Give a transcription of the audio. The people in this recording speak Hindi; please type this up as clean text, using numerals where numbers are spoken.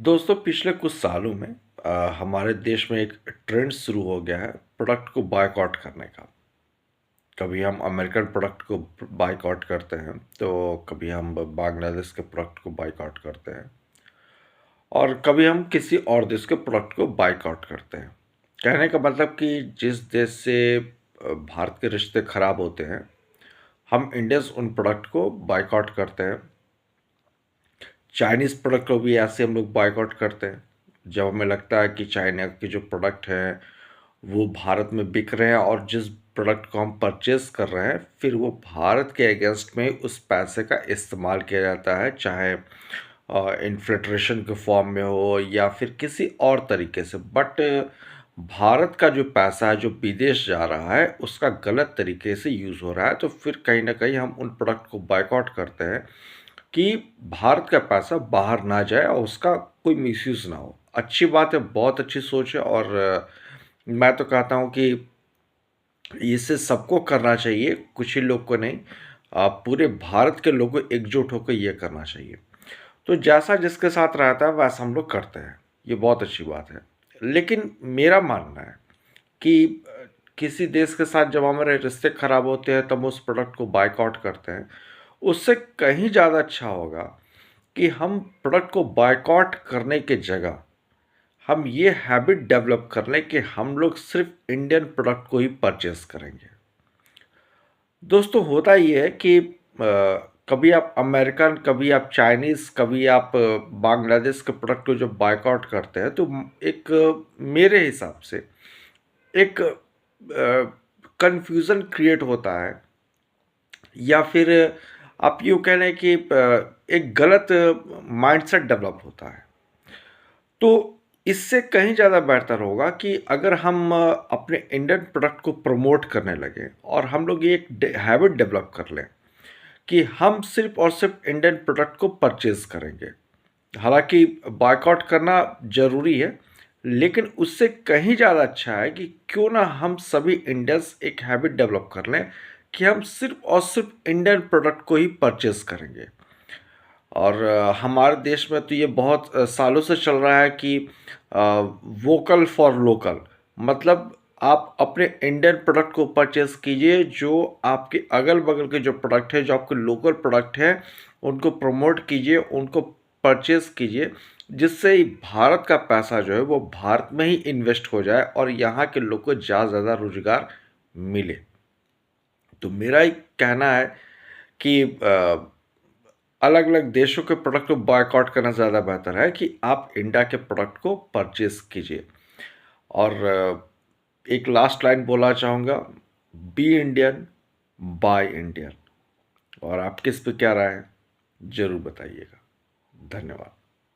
दोस्तों पिछले कुछ सालों में हमारे देश में एक ट्रेंड शुरू हो गया है प्रोडक्ट को बायकॉट करने का। कभी हम अमेरिकन प्रोडक्ट को बायकॉट करते हैं तो कभी हम बांग्लादेश के प्रोडक्ट को बायकॉट करते हैं और कभी हम किसी और देश के प्रोडक्ट को बायकॉट करते हैं। कहने का मतलब कि जिस देश से भारत के रिश्ते खराब होते हैं, हम इंडियंस उन प्रोडक्ट को बायकॉट करते हैं। चाइनीज़ प्रोडक्ट को भी ऐसे हम लोग बायकॉट करते हैं जब हमें लगता है कि चाइना के जो प्रोडक्ट हैं वो भारत में बिक रहे हैं और जिस प्रोडक्ट को हम परचेज कर रहे हैं फिर वो भारत के अगेंस्ट में उस पैसे का इस्तेमाल किया जाता है, चाहे इन्फिल्ट्रेशन के फॉर्म में हो या फिर किसी और तरीके से। बट भारत का जो पैसा है जो विदेश जा रहा है उसका गलत तरीके से यूज़ हो रहा है, तो फिर कहीं ना कहीं हम उन प्रोडक्ट को बायकॉट करते हैं कि भारत का पैसा बाहर ना जाए और उसका कोई मिसयूज़ ना हो। अच्छी बात है, बहुत अच्छी सोच है और मैं तो कहता हूँ कि इसे सबको करना चाहिए, कुछ ही लोग को नहीं। पूरे भारत के लोगों को एकजुट होकर ये करना चाहिए। तो जैसा जिसके साथ रहता है वैसा हम लोग करते हैं, ये बहुत अच्छी बात है। लेकिन मेरा मानना है कि किसी देश के साथ जब हमारे रिश्ते खराब होते हैं तब हम उस प्रोडक्ट को बायकॉट करते हैं। उससे कहीं ज़्यादा अच्छा होगा कि हम प्रोडक्ट को बायकॉट करने के जगह हम ये हैबिट डेवलप कर लें कि हम लोग सिर्फ इंडियन प्रोडक्ट को ही परचेस करेंगे। दोस्तों होता ये है कि कभी आप अमेरिकन, कभी आप चाइनीज़, कभी आप बांग्लादेश के प्रोडक्ट को जब बायकॉट करते हैं तो एक मेरे हिसाब से एक कन्फ्यूज़न क्रिएट होता है, या फिर आप यूँ कह लें कि एक गलत माइंडसेट डेवलप होता है। तो इससे कहीं ज़्यादा बेहतर होगा कि अगर हम अपने इंडियन प्रोडक्ट को प्रमोट करने लगें और हम लोग ये एक हैबिट डेवलप कर लें कि हम सिर्फ और सिर्फ इंडियन प्रोडक्ट को परचेज करेंगे। हालांकि बायकॉट करना ज़रूरी है, लेकिन उससे कहीं ज़्यादा अच्छा है कि क्यों ना हम सभी इंडियंस एक हैबिट डेवलप कर लें कि हम सिर्फ और सिर्फ इंडियन प्रोडक्ट को ही परचेज करेंगे। और हमारे देश में तो ये बहुत सालों से चल रहा है कि वोकल फॉर लोकल, मतलब आप अपने इंडियन प्रोडक्ट को परचेस कीजिए। जो आपके अगल बगल के जो प्रोडक्ट है, जो आपके लोकल प्रोडक्ट है, उनको प्रमोट कीजिए, उनको परचेस कीजिए, जिससे भारत का पैसा जो है वो भारत में ही इन्वेस्ट हो जाए और यहाँ के लोग को ज़्यादा से ज़्यादा रोजगार मिले। तो मेरा एक कहना है कि अलग अलग देशों के प्रोडक्ट को बॉयकॉट करना ज़्यादा बेहतर है कि आप इंडिया के प्रोडक्ट को परचेस कीजिए। और एक लास्ट लाइन बोलना चाहूँगा, बी इंडियन बाय इंडियन। और आपकी इस पे क्या राय है, ज़रूर बताइएगा। धन्यवाद।